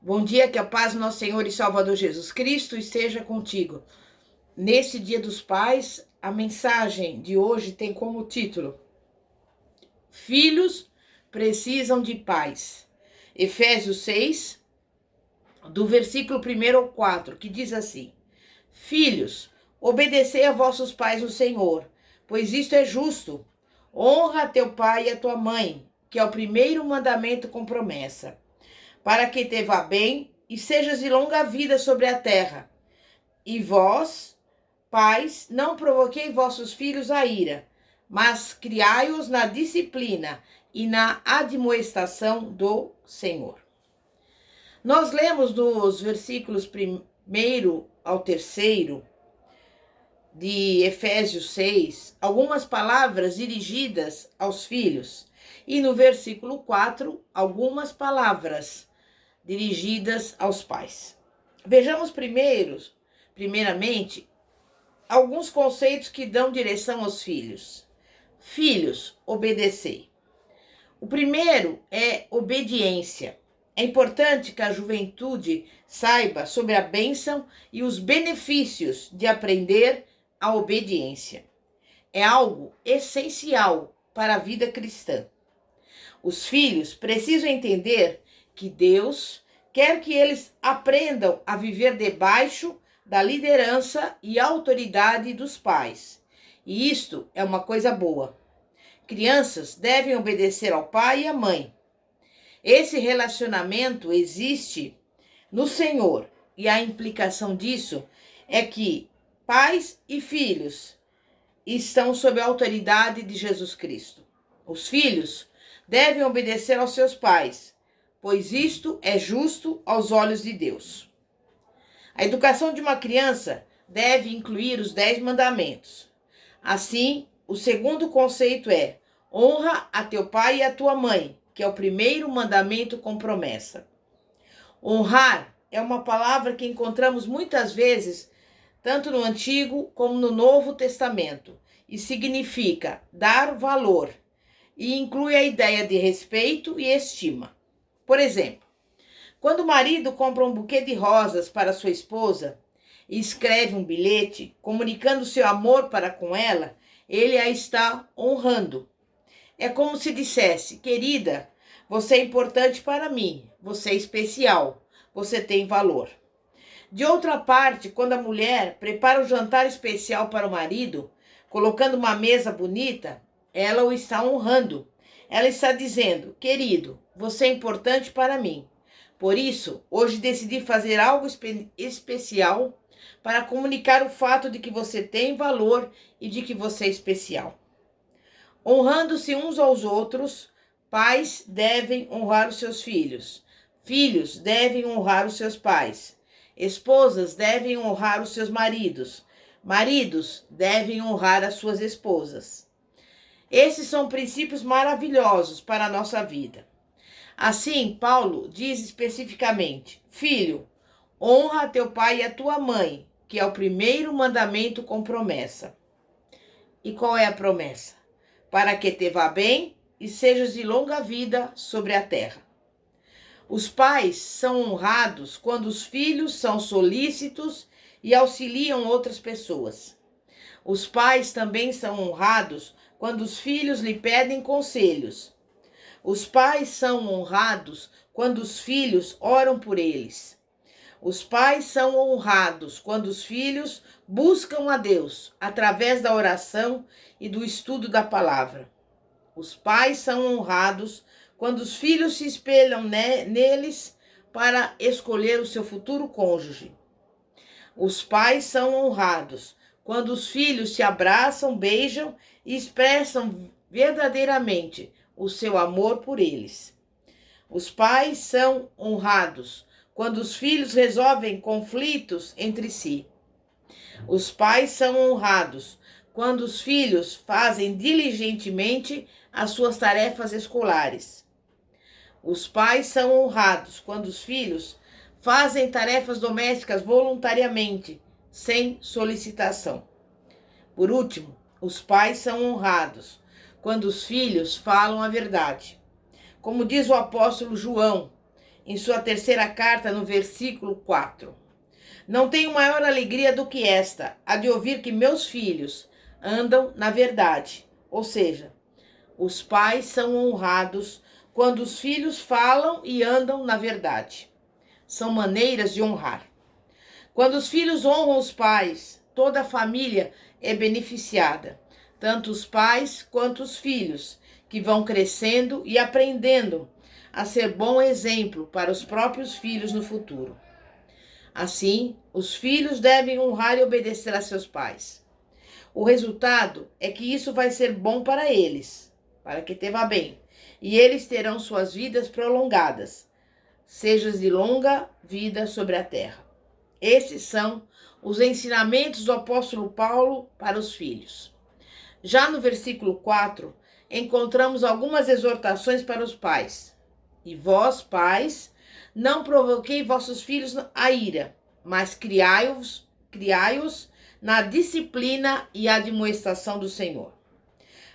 Bom dia, que a paz do nosso Senhor e Salvador Jesus Cristo esteja contigo. Nesse Dia dos Pais, a mensagem de hoje tem como título: Filhos precisam de pais. Efésios 6, do versículo 1 ao 4, que diz assim: Filhos, obedecei a vossos pais no Senhor, pois isto é justo. Honra a teu pai e a tua mãe, que é o primeiro mandamento com promessa, para que te vá bem e sejas de longa vida sobre a terra. E vós, pais, não provoquei vossos filhos a ira, mas criai-os na disciplina e na admoestação do Senhor. Nós lemos dos versículos 1 ao 3 de Efésios 6 algumas palavras dirigidas aos filhos, e no versículo 4 algumas palavras dirigidas aos pais. Vejamos primeiramente, alguns conceitos que dão direção aos filhos. Filhos, obedecei. O primeiro é obediência. É importante que a juventude saiba sobre a bênção e os benefícios de aprender a obediência. É algo essencial para a vida cristã. Os filhos precisam entender que Deus quer que eles aprendam a viver debaixo da liderança e autoridade dos pais. E isto é uma coisa boa. Crianças devem obedecer ao pai e à mãe. Esse relacionamento existe no Senhor, e a implicação disso é que pais e filhos estão sob a autoridade de Jesus Cristo. Os filhos devem obedecer aos seus pais, pois isto é justo aos olhos de Deus. A educação de uma criança deve incluir os 10 mandamentos. Assim, o segundo conceito é: honra a teu pai e a tua mãe, que é o primeiro mandamento com promessa. Honrar é uma palavra que encontramos muitas vezes, tanto no Antigo como no Novo Testamento, e significa dar valor, e inclui a ideia de respeito e estima. Por exemplo, quando o marido compra um buquê de rosas para sua esposa e escreve um bilhete comunicando seu amor para com ela, ele a está honrando. É como se dissesse: querida, você é importante para mim, você é especial, você tem valor. De outra parte, quando a mulher prepara um jantar especial para o marido, colocando uma mesa bonita, ela o está honrando. Ela está dizendo: querido, você é importante para mim. Por isso, hoje decidi fazer algo especial para comunicar o fato de que você tem valor e de que você é especial. Honrando-se uns aos outros, pais devem honrar os seus filhos. Filhos devem honrar os seus pais. Esposas devem honrar os seus maridos. Maridos devem honrar as suas esposas. Esses são princípios maravilhosos para a nossa vida. Assim, Paulo diz especificamente: filho, honra a teu pai e a tua mãe, que é o primeiro mandamento com promessa. E qual é a promessa? Para que te vá bem e sejas de longa vida sobre a terra. Os pais são honrados quando os filhos são solícitos e auxiliam outras pessoas. Os pais também são honrados quando os filhos lhe pedem conselhos. Os pais são honrados quando os filhos oram por eles. Os pais são honrados quando os filhos buscam a Deus através da oração e do estudo da palavra. Os pais são honrados quando os filhos se espelham neles para escolher o seu futuro cônjuge. Os pais são honrados quando os filhos se abraçam, beijam e expressam verdadeiramente o seu amor por eles. Os pais são honrados quando os filhos resolvem conflitos entre si. Os pais são honrados quando os filhos fazem diligentemente as suas tarefas escolares. Os pais são honrados quando os filhos fazem tarefas domésticas voluntariamente, sem solicitação. Por último, os pais são honrados quando os filhos falam a verdade. Como diz o apóstolo João, em sua terceira carta, no versículo 4. Não tenho maior alegria do que esta, a de ouvir que meus filhos andam na verdade. Ou seja, os pais são honrados quando os filhos falam e andam na verdade. São maneiras de honrar. Quando os filhos honram os pais, toda a família é beneficiada, tanto os pais quanto os filhos, que vão crescendo e aprendendo a ser bom exemplo para os próprios filhos no futuro. Assim, os filhos devem honrar e obedecer a seus pais. O resultado é que isso vai ser bom para eles, para que te vá bem, e eles terão suas vidas prolongadas, seja de longa vida sobre a terra. Esses são os ensinamentos do apóstolo Paulo para os filhos. Já no versículo 4, encontramos algumas exortações para os pais. E vós, pais, não provoquei vossos filhos a ira, mas criai-os na disciplina e admoestação do Senhor.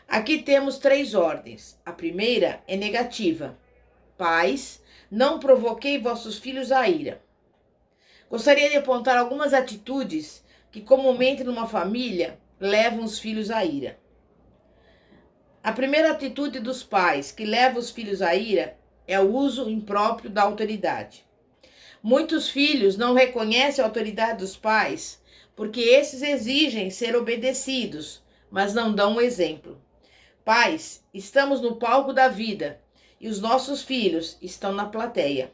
Aqui temos 3 ordens. A primeira é negativa. Pais, não provoquei vossos filhos a ira. Gostaria de apontar algumas atitudes que comumente numa família levam os filhos à ira. A primeira atitude dos pais que leva os filhos à ira é o uso impróprio da autoridade. Muitos filhos não reconhecem a autoridade dos pais porque esses exigem ser obedecidos, mas não dão um exemplo. Pais, estamos no palco da vida e os nossos filhos estão na plateia.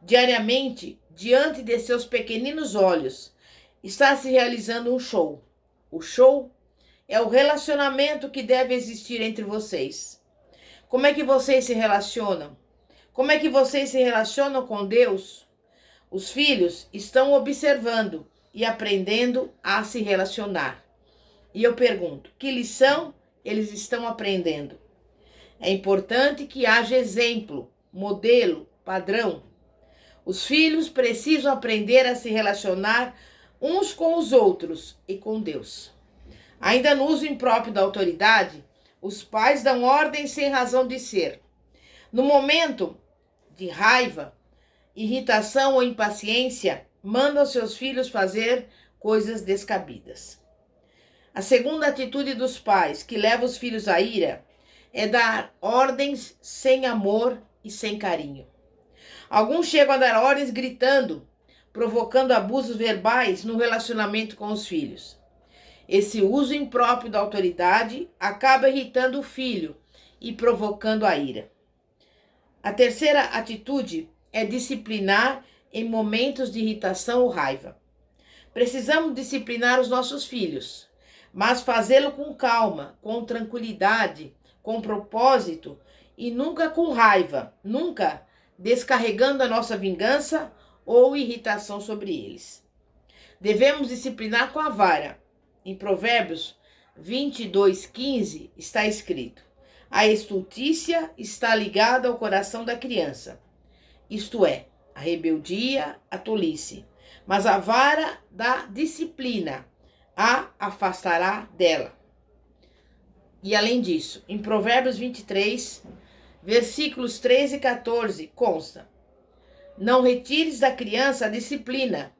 Diariamente, diante de seus pequeninos olhos, está se realizando um show. O show é o relacionamento que deve existir entre vocês. Como é que vocês se relacionam? Como é que vocês se relacionam com Deus? Os filhos estão observando e aprendendo a se relacionar. E eu pergunto, que lição eles estão aprendendo? É importante que haja exemplo, modelo, padrão. Os filhos precisam aprender a se relacionar uns com os outros e com Deus. Ainda no uso impróprio da autoridade, os pais dão ordem sem razão de ser. No momento de raiva, irritação ou impaciência, mandam seus filhos fazer coisas descabidas. A segunda atitude dos pais que leva os filhos à ira é dar ordens sem amor e sem carinho. Alguns chegam a dar ordens gritando, provocando abusos verbais no relacionamento com os filhos. Esse uso impróprio da autoridade acaba irritando o filho e provocando a ira. A terceira atitude é disciplinar em momentos de irritação ou raiva. Precisamos disciplinar os nossos filhos, mas fazê-lo com calma, com tranquilidade, com propósito e nunca com raiva, nunca descarregando a nossa vingança ou irritação sobre eles. Devemos disciplinar com a vara. Em Provérbios 22:15 está escrito: a estultícia está ligada ao coração da criança, isto é, a rebeldia, a tolice, mas a vara da disciplina a afastará dela. E além disso, em Provérbios 23, versículos 13 e 14, consta: não retires da criança a disciplina,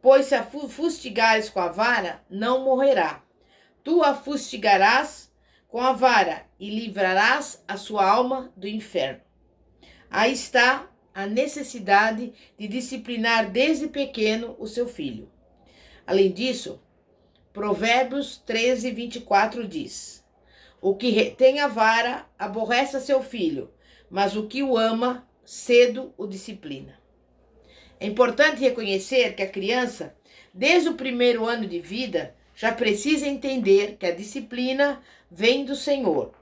pois se a fustigares com a vara, não morrerá. Tu a fustigarás com a vara e livrarás a sua alma do inferno. Aí está a necessidade de disciplinar desde pequeno o seu filho. Além disso, Provérbios 13, 24 diz: o que retém a vara aborrece a seu filho, mas o que o ama, cedo o disciplina. É importante reconhecer que a criança, desde o primeiro ano de vida, já precisa entender que a disciplina vem do Senhor,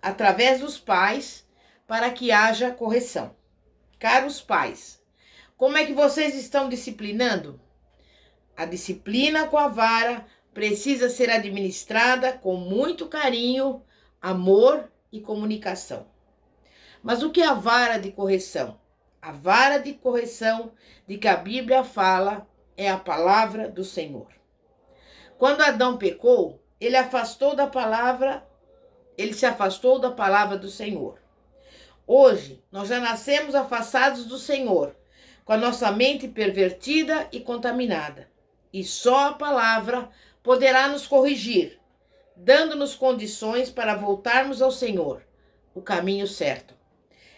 através dos pais, para que haja correção. Caros pais, como é que vocês estão disciplinando? A disciplina com a vara precisa ser administrada com muito carinho, amor e comunicação. Mas o que é a vara de correção? A vara de correção de que a Bíblia fala é a palavra do Senhor. Quando Adão pecou, ele se afastou da palavra do Senhor. Hoje, nós já nascemos afastados do Senhor, com a nossa mente pervertida e contaminada. E só a palavra poderá nos corrigir, dando-nos condições para voltarmos ao Senhor, o caminho certo.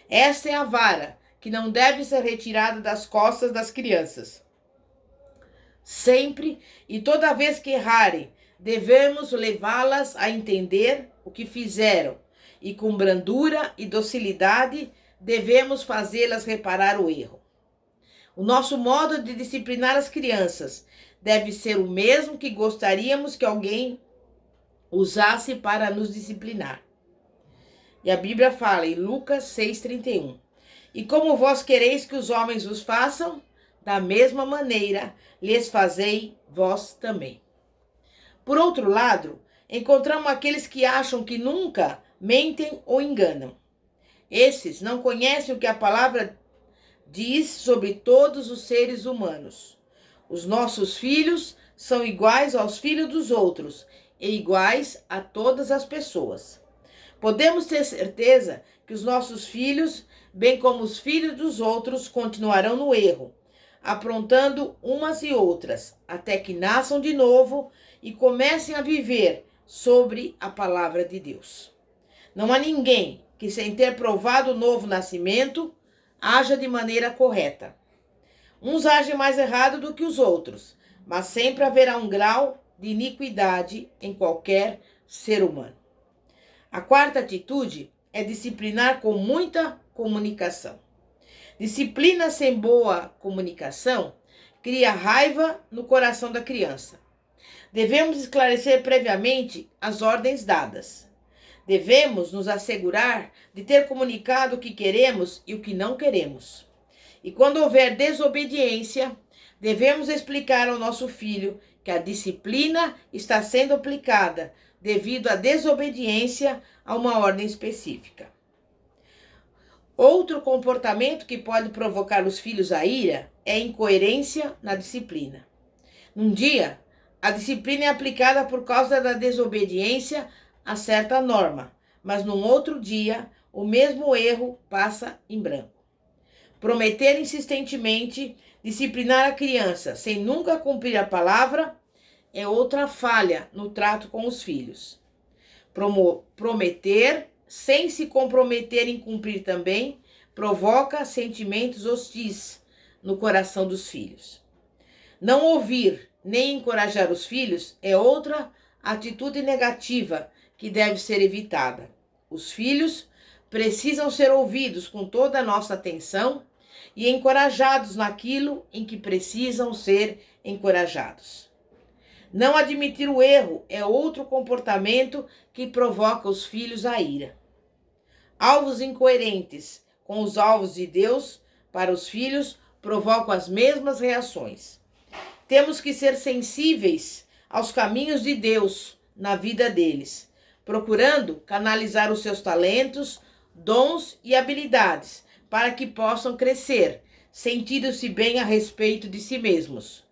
Esta é a vara que não deve ser retirada das costas das crianças. Sempre e toda vez que errarem, devemos levá-las a entender o que fizeram e com brandura e docilidade devemos fazê-las reparar o erro. O nosso modo de disciplinar as crianças deve ser o mesmo que gostaríamos que alguém usasse para nos disciplinar. E a Bíblia fala em Lucas 6,31. E como vós quereis que os homens vos façam, da mesma maneira lhes fazei vós também. Por outro lado, encontramos aqueles que acham que nunca mentem ou enganam. Esses não conhecem o que a palavra diz sobre todos os seres humanos. Os nossos filhos são iguais aos filhos dos outros e iguais a todas as pessoas. Podemos ter certeza que os nossos filhos, bem como os filhos dos outros, continuarão no erro, aprontando umas e outras, até que nasçam de novo e comecem a viver sobre a palavra de Deus. Não há ninguém que, sem ter provado o novo nascimento, haja de maneira correta. Uns agem mais errado do que os outros, mas sempre haverá um grau de iniquidade em qualquer ser humano. A quarta atitude é disciplinar com muita comunicação. Disciplina sem boa comunicação cria raiva no coração da criança. Devemos esclarecer previamente as ordens dadas. Devemos nos assegurar de ter comunicado o que queremos e o que não queremos. E quando houver desobediência, devemos explicar ao nosso filho que a disciplina está sendo aplicada devido à desobediência a uma ordem específica. Outro comportamento que pode provocar os filhos à ira é a incoerência na disciplina. Num dia, a disciplina é aplicada por causa da desobediência a certa norma, mas num outro dia, o mesmo erro passa em branco. Prometer insistentemente disciplinar a criança sem nunca cumprir a palavra é outra falha no trato com os filhos. Prometer sem se comprometer em cumprir também provoca sentimentos hostis no coração dos filhos. Não ouvir nem encorajar os filhos é outra atitude negativa que deve ser evitada. Os filhos precisam ser ouvidos com toda a nossa atenção e encorajados naquilo em que precisam ser encorajados. Não admitir o erro é outro comportamento que provoca os filhos à ira. Alvos incoerentes com os alvos de Deus para os filhos provocam as mesmas reações. Temos que ser sensíveis aos caminhos de Deus na vida deles, procurando canalizar os seus talentos, dons e habilidades para que possam crescer, sentindo-se bem a respeito de si mesmos,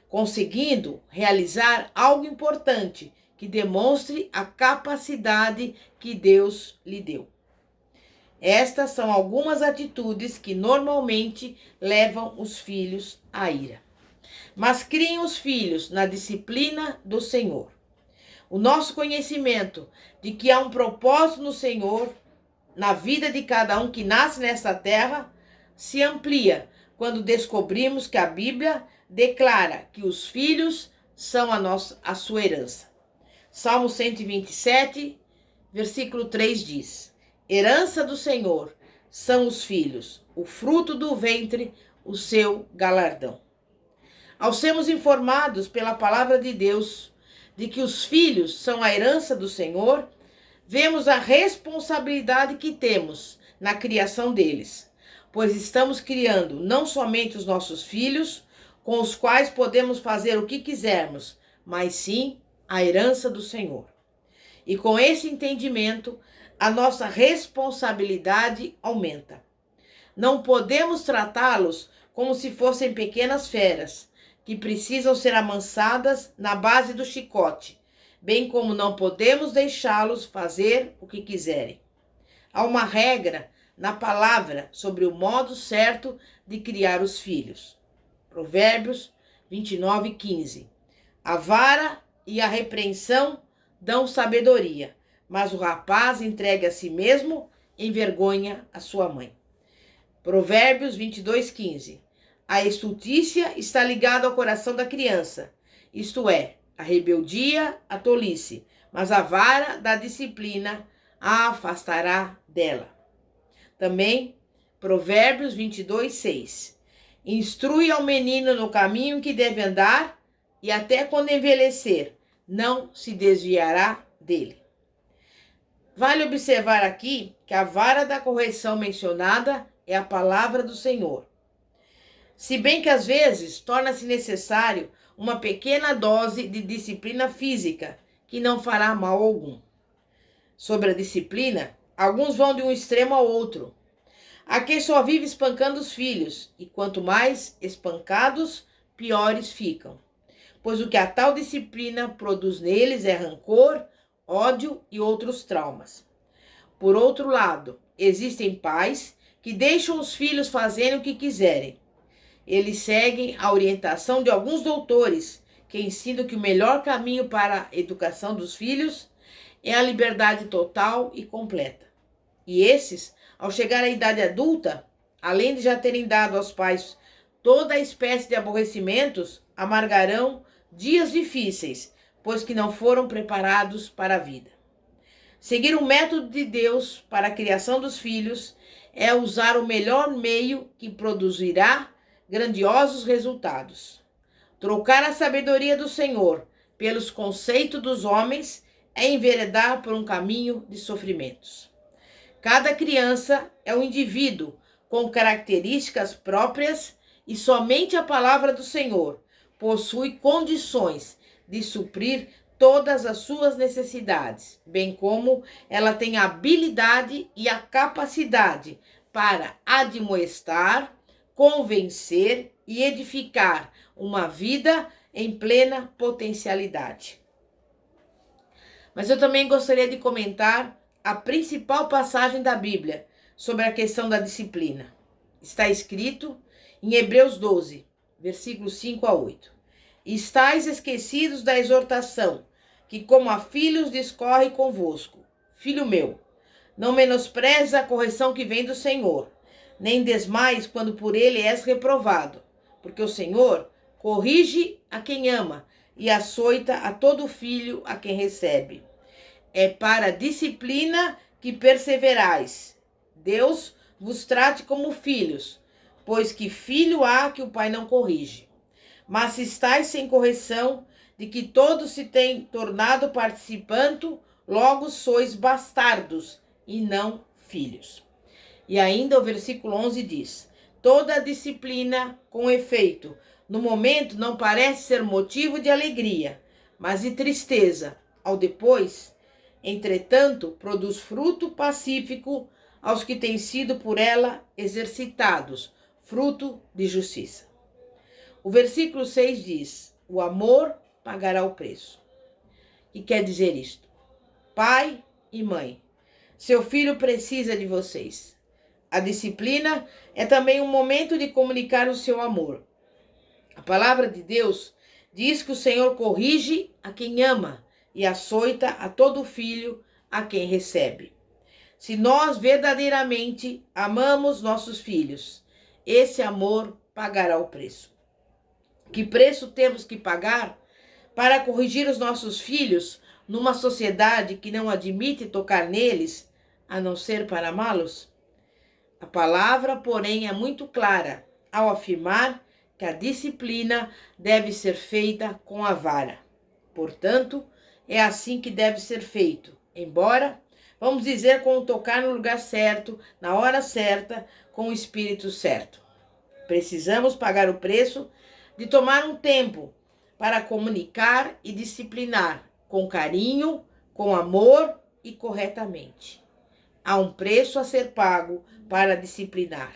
conseguindo realizar algo importante que demonstre a capacidade que Deus lhe deu. Estas são algumas atitudes que normalmente levam os filhos à ira. Mas criem os filhos na disciplina do Senhor. O nosso conhecimento de que há um propósito no Senhor, na vida de cada um que nasce nesta terra, se amplia quando descobrimos que a Bíblia declara que os filhos são a sua herança. Salmo 127, versículo 3 diz: herança do Senhor são os filhos, o fruto do ventre, o seu galardão. Ao sermos informados pela palavra de Deus de que os filhos são a herança do Senhor, vemos a responsabilidade que temos na criação deles, pois estamos criando não somente os nossos filhos, com os quais podemos fazer o que quisermos, mas sim a herança do Senhor. E com esse entendimento, a nossa responsabilidade aumenta. Não podemos tratá-los como se fossem pequenas feras, que precisam ser amansadas na base do chicote, bem como não podemos deixá-los fazer o que quiserem. Há uma regra na palavra sobre o modo certo de criar os filhos. Provérbios 29:15. A vara e a repreensão dão sabedoria, mas o rapaz entregue a si mesmo envergonha a sua mãe. Provérbios 22:15. A estultícia está ligada ao coração da criança, isto é, a rebeldia, a tolice, mas a vara da disciplina a afastará dela. Também, Provérbios 22:6. Instrui ao menino no caminho que deve andar, e até quando envelhecer, não se desviará dele. Vale observar aqui que a vara da correção mencionada é a palavra do Senhor. Se bem que às vezes torna-se necessário uma pequena dose de disciplina física, que não fará mal algum. Sobre a disciplina, alguns vão de um extremo ao outro. Há quem só vive espancando os filhos, e quanto mais espancados, piores ficam. Pois o que a tal disciplina produz neles é rancor, ódio e outros traumas. Por outro lado, existem pais que deixam os filhos fazerem o que quiserem. Eles seguem a orientação de alguns doutores que ensinam que o melhor caminho para a educação dos filhos é a liberdade total e completa. E esses, ao chegar à idade adulta, além de já terem dado aos pais toda a espécie de aborrecimentos, amargarão dias difíceis, pois que não foram preparados para a vida. Seguir o método de Deus para a criação dos filhos é usar o melhor meio que produzirá grandiosos resultados. Trocar a sabedoria do Senhor pelos conceitos dos homens é enveredar por um caminho de sofrimentos. Cada criança é um indivíduo com características próprias e somente a palavra do Senhor possui condições de suprir todas as suas necessidades, bem como ela tem a habilidade e a capacidade para admoestar, convencer e edificar uma vida em plena potencialidade. Mas eu também gostaria de comentar a principal passagem da Bíblia sobre a questão da disciplina. Está escrito em Hebreus 12, versículos 5 a 8. Estais esquecidos da exortação, que como a filhos discorre convosco. Filho meu, não menosprezes a correção que vem do Senhor, nem desmais quando por ele és reprovado, porque o Senhor corrige a quem ama e açoita a todo filho a quem recebe. É para a disciplina que perseverais. Deus vos trate como filhos, pois que filho há que o pai não corrige. Mas se estáis sem correção, de que todos se têm tornado participando, logo sois bastardos e não filhos. E ainda o versículo 11 diz: toda a disciplina, com efeito, no momento não parece ser motivo de alegria, mas de tristeza, ao depois, entretanto, produz fruto pacífico aos que têm sido por ela exercitados, fruto de justiça. O versículo 6 diz: o amor pagará o preço. E quer dizer isto? Pai e mãe, seu filho precisa de vocês. A disciplina é também um momento de comunicar o seu amor. A palavra de Deus diz que o Senhor corrige a quem ama e açoita a todo filho a quem recebe. Se nós verdadeiramente amamos nossos filhos, esse amor pagará o preço. Que preço temos que pagar para corrigir os nossos filhos numa sociedade que não admite tocar neles, a não ser para amá-los? A palavra, porém, é muito clara ao afirmar que a disciplina deve ser feita com a vara. Portanto, é assim que deve ser feito, embora, vamos dizer, com o tocar no lugar certo, na hora certa, com o espírito certo. Precisamos pagar o preço de tomar um tempo para comunicar e disciplinar com carinho, com amor e corretamente. Há um preço a ser pago para disciplinar.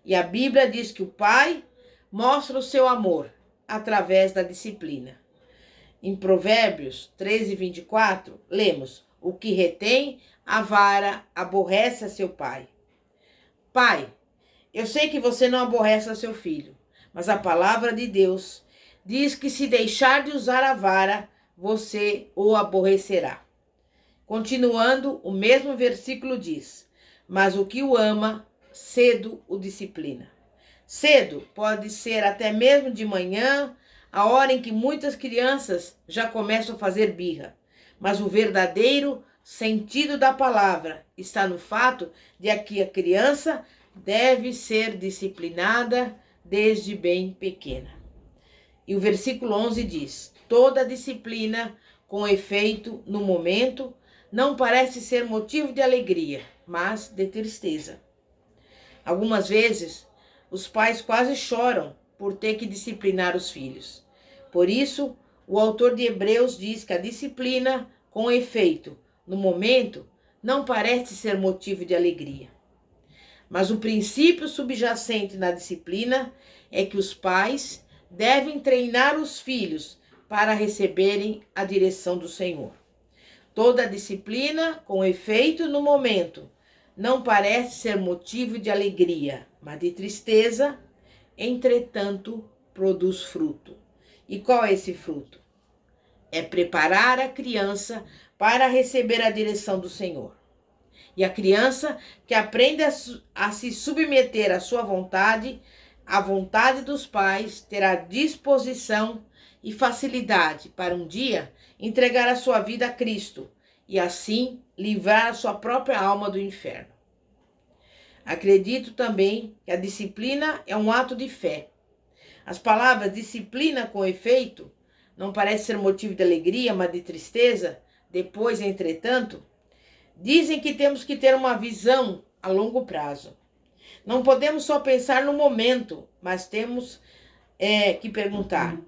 E a Bíblia diz que o Pai mostra o seu amor através da disciplina. Em Provérbios 13:24, lemos: o que retém a vara aborrece a seu pai. Pai, eu sei que você não aborrece a seu filho, mas a palavra de Deus diz que se deixar de usar a vara, você o aborrecerá. Continuando, o mesmo versículo diz: mas o que o ama, cedo o disciplina. Cedo pode ser até mesmo de manhã, a hora em que muitas crianças já começam a fazer birra. Mas o verdadeiro sentido da palavra está no fato de que a criança deve ser disciplinada desde bem pequena. E o versículo 11 diz: toda disciplina com efeito no momento não parece ser motivo de alegria, mas de tristeza. Algumas vezes, os pais quase choram por ter que disciplinar os filhos. Por isso, o autor de Hebreus diz que a disciplina com efeito no momento não parece ser motivo de alegria. Mas o princípio subjacente na disciplina é que os pais devem treinar os filhos para receberem a direção do Senhor. Toda disciplina com efeito no momento não parece ser motivo de alegria, mas de tristeza, entretanto, produz fruto. E qual é esse fruto? É preparar a criança para receber a direção do Senhor. E a criança que aprende a se submeter à sua vontade, à vontade dos pais, terá disposição e facilidade para um dia entregar a sua vida a Cristo e assim livrar a sua própria alma do inferno. Acredito também que a disciplina é um ato de fé. As palavras disciplina com efeito não parece ser motivo de alegria, mas de tristeza. Depois, entretanto, dizem que temos que ter uma visão a longo prazo. Não podemos só pensar no momento, mas temos que perguntar: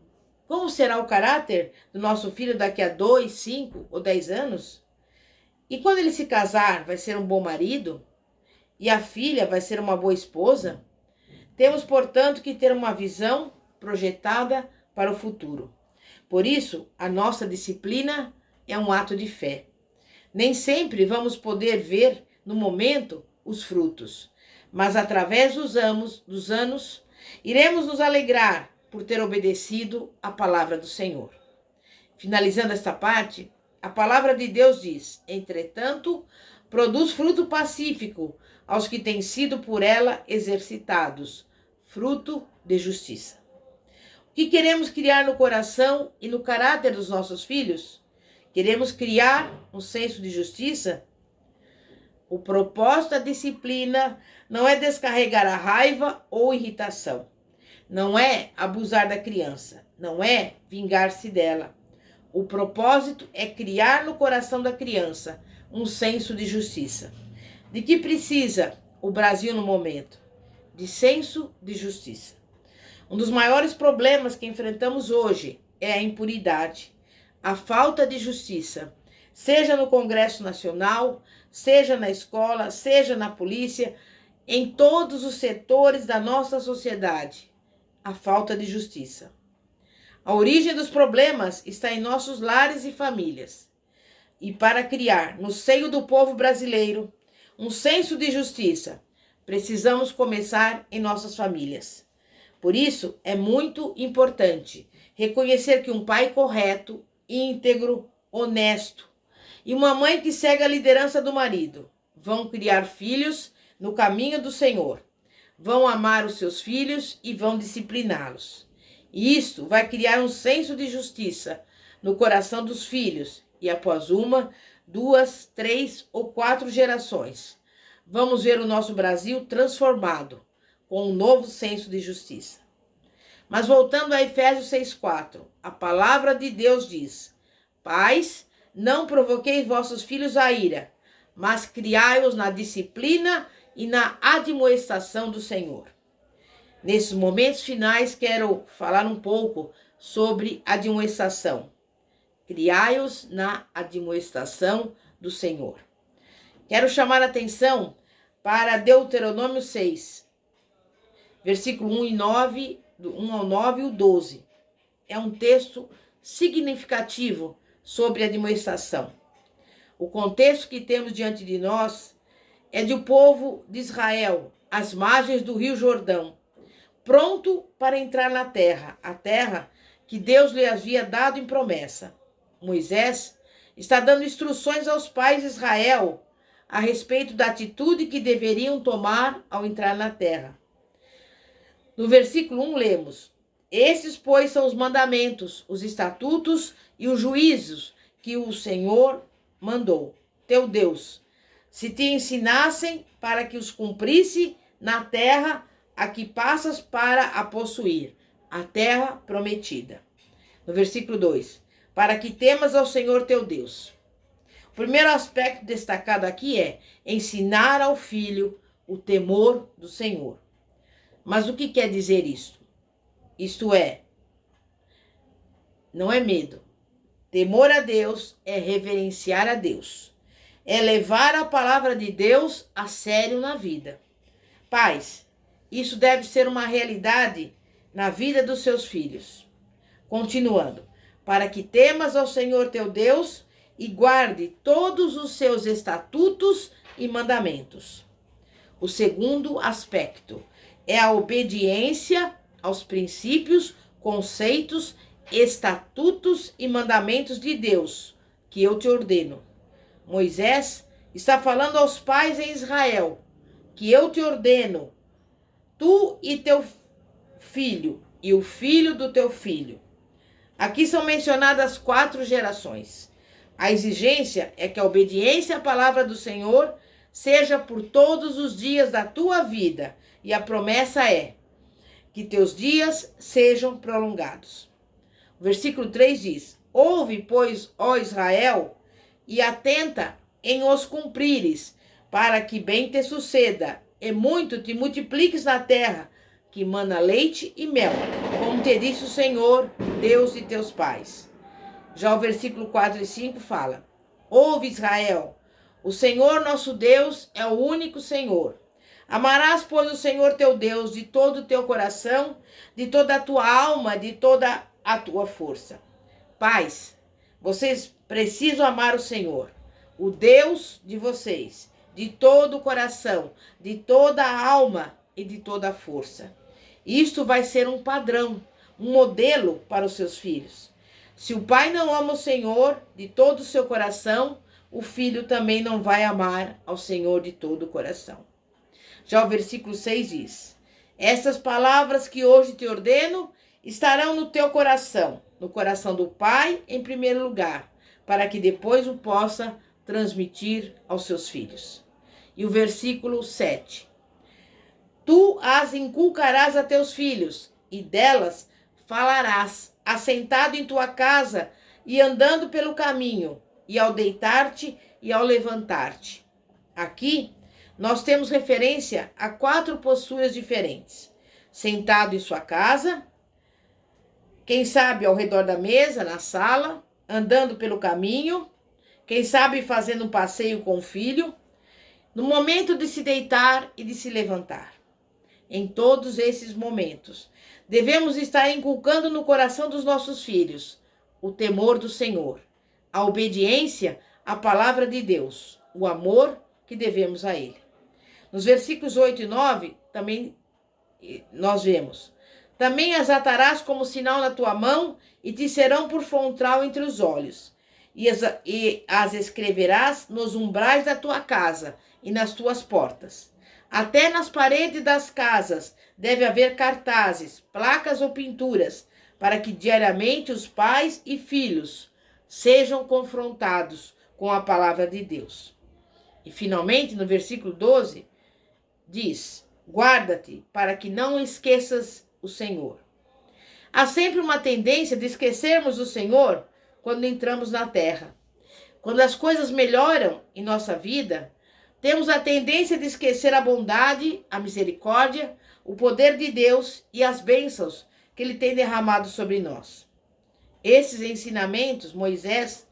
como será o caráter do nosso filho daqui a 2, 5 ou 10 anos? E quando ele se casar, vai ser um bom marido? E a filha vai ser uma boa esposa? Temos, portanto, que ter uma visão projetada para o futuro. Por isso, a nossa disciplina é um ato de fé. Nem sempre vamos poder ver, no momento, os frutos, mas através dos anos, iremos nos alegrar por ter obedecido à palavra do Senhor. Finalizando esta parte, a palavra de Deus diz: entretanto, produz fruto pacífico aos que têm sido por ela exercitados, fruto de justiça. O que queremos criar no coração e no caráter dos nossos filhos? Queremos criar um senso de justiça? O propósito da disciplina não é descarregar a raiva ou irritação. Não é abusar da criança. Não é vingar-se dela. O propósito é criar no coração da criança um senso de justiça. De que precisa o Brasil no momento? De senso de justiça. Um dos maiores problemas que enfrentamos hoje é a impunidade, a falta de justiça, seja no Congresso Nacional, seja na escola, seja na polícia, em todos os setores da nossa sociedade, a falta de justiça. A origem dos problemas está em nossos lares e famílias. E para criar no seio do povo brasileiro um senso de justiça, precisamos começar em nossas famílias. Por isso, é muito importante reconhecer que um pai correto, íntegro, honesto e uma mãe que segue a liderança do marido vão criar filhos no caminho do Senhor, vão amar os seus filhos e vão discipliná-los. E isto vai criar um senso de justiça no coração dos filhos e após 1, 2, 3 ou 4 gerações, vamos ver o nosso Brasil transformado com um novo senso de justiça. Mas voltando a Efésios 6,4, a palavra de Deus diz: pais, não provoqueis vossos filhos a ira, mas criai-os na disciplina e na admoestação do Senhor. Nesses momentos finais, quero falar um pouco sobre admoestação. Criai-os na admoestação do Senhor. Quero chamar a atenção para Deuteronômio 6, versículo 1 ao 9 e o 12. É um texto significativo sobre a admoestação. O contexto que temos diante de nós é de o povo de Israel às margens do rio Jordão, pronto para entrar na terra, a terra que Deus lhe havia dado em promessa. Moisés está dando instruções aos pais de Israel a respeito da atitude que deveriam tomar ao entrar na terra. No versículo 1 lemos: Esses, pois, são os mandamentos, os estatutos e os juízos que o Senhor mandou, teu Deus, se te ensinassem para que os cumprisse na terra a que passas para a possuir, a terra prometida. No versículo 2, para que temas ao Senhor teu Deus. O primeiro aspecto destacado aqui é ensinar ao filho o temor do Senhor. Mas o que quer dizer isto? Isto é, não é medo. Temor a Deus é reverenciar a Deus. É levar a palavra de Deus a sério na vida. Pais, isso deve ser uma realidade na vida dos seus filhos. Continuando, para que temas ao Senhor teu Deus e guarde todos os seus estatutos e mandamentos. O segundo aspecto é a obediência aos princípios, conceitos, estatutos e mandamentos de Deus, que eu te ordeno. Moisés está falando aos pais em Israel, que eu te ordeno, tu e teu filho, e o filho do teu filho. Aqui são mencionadas 4 gerações. A exigência é que a obediência à palavra do Senhor seja por todos os dias da tua vida, e a promessa é que teus dias sejam prolongados. O versículo 3 diz: Ouve, pois, ó Israel, e atenta em os cumprires, para que bem te suceda, e muito te multipliques na terra, que mana leite e mel, como te disse o Senhor, Deus de teus pais. Já o versículo 4 e 5 fala: Ouve, Israel, o Senhor nosso Deus é o único Senhor. Amarás, pois, o Senhor teu Deus de todo o teu coração, de toda a tua alma, de toda a tua força. Pais, vocês precisam amar o Senhor, o Deus de vocês, de todo o coração, de toda a alma e de toda a força. Isto vai ser um padrão, um modelo para os seus filhos. Se o pai não ama o Senhor de todo o seu coração, o filho também não vai amar ao Senhor de todo o coração. Já o versículo 6 diz: Estas palavras que hoje te ordeno estarão no teu coração, no coração do pai em primeiro lugar, para que depois o possa transmitir aos seus filhos. E o versículo 7: Tu as inculcarás a teus filhos, e delas falarás, assentado em tua casa e andando pelo caminho, e ao deitar-te e ao levantar-te. Aqui nós temos referência a 4 posturas diferentes: sentado em sua casa, quem sabe ao redor da mesa, na sala, andando pelo caminho, quem sabe fazendo um passeio com o filho, no momento de se deitar e de se levantar. Em todos esses momentos, devemos estar inculcando no coração dos nossos filhos o temor do Senhor, a obediência à palavra de Deus, o amor que devemos a Ele. Nos versículos 8 e 9, também nós vemos: Também as atarás como sinal na tua mão e te serão por frontal entre os olhos, e as escreverás nos umbrais da tua casa e nas tuas portas. Até nas paredes das casas deve haver cartazes, placas ou pinturas, para que diariamente os pais e filhos sejam confrontados com a palavra de Deus. E finalmente, no versículo 12, diz: Guarda-te para que não esqueças o Senhor. Há sempre uma tendência de esquecermos o Senhor quando entramos na terra. Quando as coisas melhoram em nossa vida, temos a tendência de esquecer a bondade, a misericórdia, o poder de Deus e as bênçãos que Ele tem derramado sobre nós. Esses ensinamentos Moisés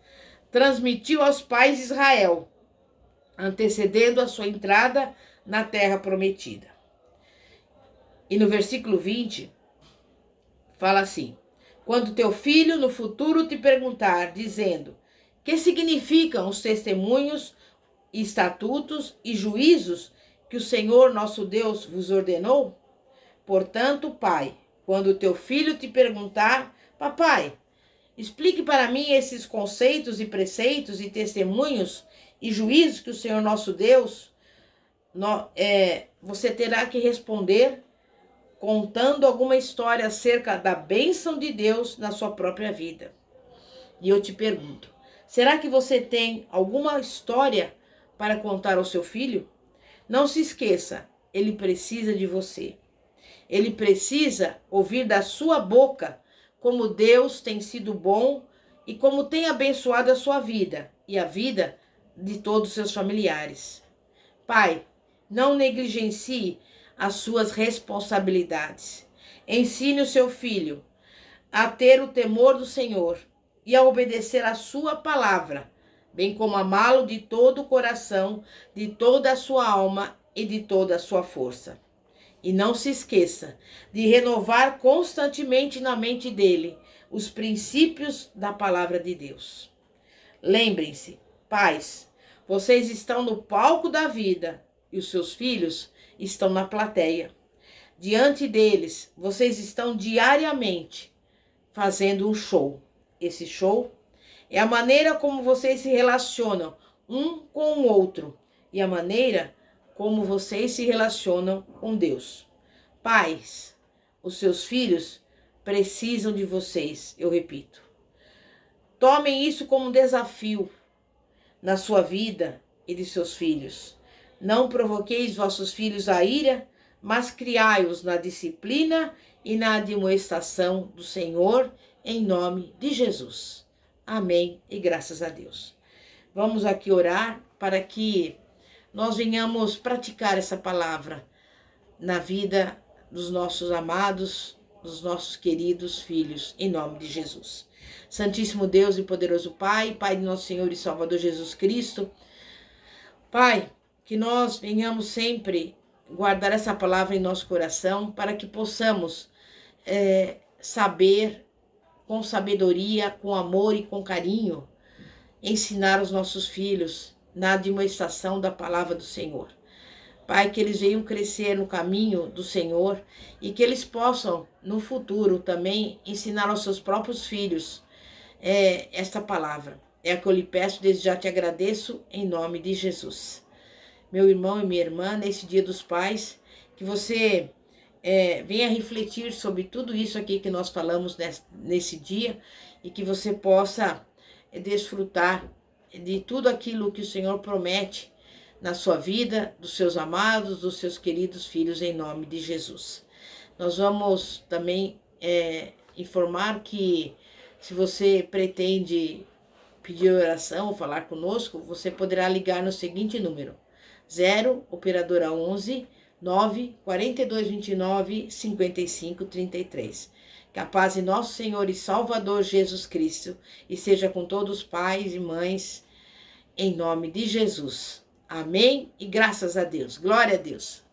transmitiu aos pais de Israel, antecedendo a sua entrada na terra prometida. E no versículo 20, fala assim: Quando teu filho no futuro te perguntar, dizendo: Que significam os testemunhos, estatutos e juízos que o Senhor nosso Deus vos ordenou? Portanto, pai, quando o teu filho te perguntar, papai, explique para mim esses conceitos e preceitos e testemunhos e juízos que o Senhor nosso Deus, você terá que responder contando alguma história acerca da bênção de Deus na sua própria vida. E eu te pergunto, será que você tem alguma história para contar ao seu filho? Não se esqueça, ele precisa de você. Ele precisa ouvir da sua boca como Deus tem sido bom e como tem abençoado a sua vida e a vida de todos os seus familiares. Pai, não negligencie as suas responsabilidades. Ensine o seu filho a ter o temor do Senhor e a obedecer a sua palavra, bem como amá-lo de todo o coração, de toda a sua alma e de toda a sua força. E não se esqueça de renovar constantemente na mente dele os princípios da palavra de Deus. Lembrem-se, pais, vocês estão no palco da vida e os seus filhos estão na plateia. Diante deles, vocês estão diariamente fazendo um show. Esse show é a maneira como vocês se relacionam um com o outro e a maneira como vocês se relacionam com Deus. Pais, os seus filhos precisam de vocês, eu repito. Tomem isso como um desafio na sua vida e de seus filhos. Não provoqueis vossos filhos a ira, mas criai-os na disciplina e na admoestação do Senhor, em nome de Jesus. Amém e graças a Deus. Vamos aqui orar para que nós venhamos praticar essa palavra na vida dos nossos amados, dos nossos queridos filhos, em nome de Jesus. Santíssimo Deus e poderoso Pai, Pai de nosso Senhor e Salvador Jesus Cristo, Pai, que nós venhamos sempre guardar essa palavra em nosso coração para que possamos saber com sabedoria, com amor e com carinho ensinar os nossos filhos na admoestação da palavra do Senhor. Pai, que eles venham crescer no caminho do Senhor e que eles possam, no futuro, também ensinar aos seus próprios filhos esta palavra. É a que eu lhe peço, desde já te agradeço, em nome de Jesus. Meu irmão e minha irmã, nesse Dia dos Pais, que você venha refletir sobre tudo isso aqui que nós falamos nesse dia e que você possa desfrutar de tudo aquilo que o Senhor promete na sua vida, dos seus amados, dos seus queridos filhos, em nome de Jesus. Nós vamos também informar que se você pretende pedir oração ou falar conosco, você poderá ligar no seguinte número: 0 operadora 11 9 4229 5533. Que a paz de nosso Senhor e Salvador Jesus Cristo esteja com todos os pais e mães, em nome de Jesus. Amém e graças a Deus. Glória a Deus.